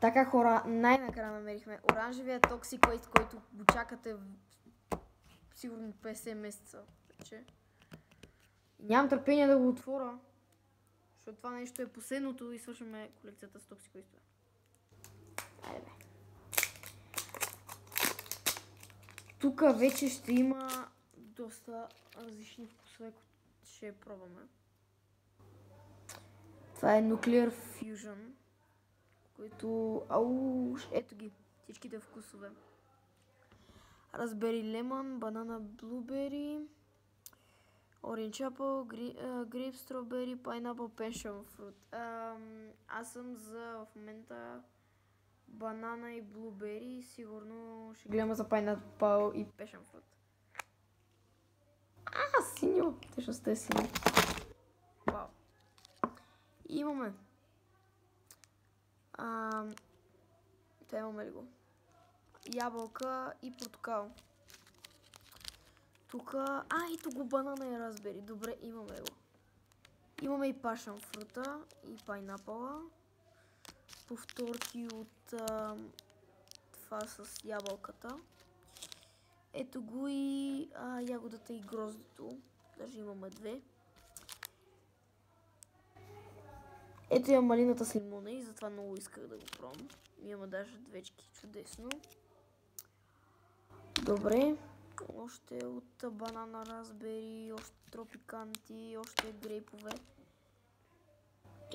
Така хора, най-накрая намерихме оранжевия Toxic Waste, който го чакате сигурно 50 месеца вече. Нямам търпение да го отворя, защото това нещо е последното и свършваме колекцията с Toxic Waste. Айде бе. Тук вече ще има доста различни вкусове, които ще пробваме. Това е Nuclear Fusion, които... ето ги, всичките вкусове. Raspberry Lemon, Banana Blueberry, Orange Apple, Grape Strawberry, Pineapple, Passion Fruit. Аз съм за в момента банана и блубери. Сигурно ще гледам за Pineapple и Passion Fruit. Синьо! Всъщност е синьо. Вау. И имаме. Това имаме ли го? Ябълка и портокал. Тук... ето го банана и разбери. Добре, имаме го. Имаме и пашън фрута и пайнапъла. Повторки от това с ябълката. Ето го и ягодата и гроздето. Даже имаме две. Ето я малината с лимона и затова много исках да го пробвам. Имаме даже двечки. Чудесно. Добре. Още от банана, разбери, още тропиканти, още грейпове.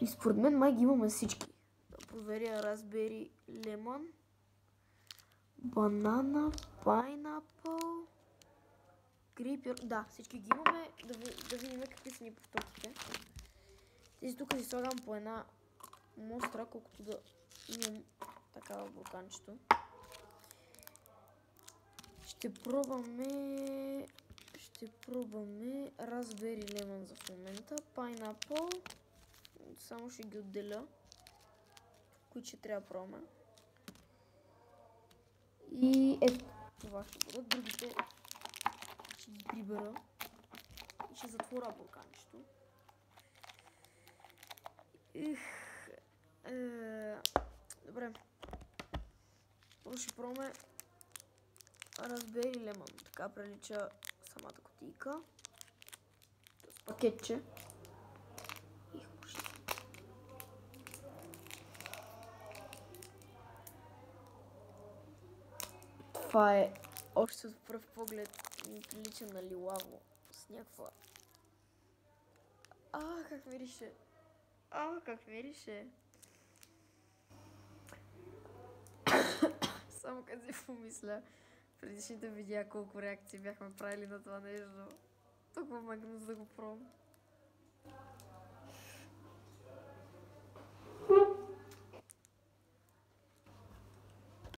И според мен май ги имаме всички. Да проверя разбери, лемон, банана, пайнапъл, грейп. Да, всички ги имаме. Да видим какви са ни повторките. Тези тук си слагам по една мостра, колкото да имам такава бурканчето. Ще пробваме Raspberry Lemon за в момента, Pineapple, само ще ги отделя, които ще трябва да пробваме. И ето това ще бъдат, другите ще ги прибера и ще затворя бурканчето. Добре, първо ще пробваме Raspberry Lemon. Така прилича самата кутийка. С пакетче. Това е още от пръв поглед ми прилича на лилаво. С някаква... как мирише! Как мирише! Само като си помисля, предишните видеа колко реакции бяхме правили на това нещо. Толкова ме гнус да го пробвам.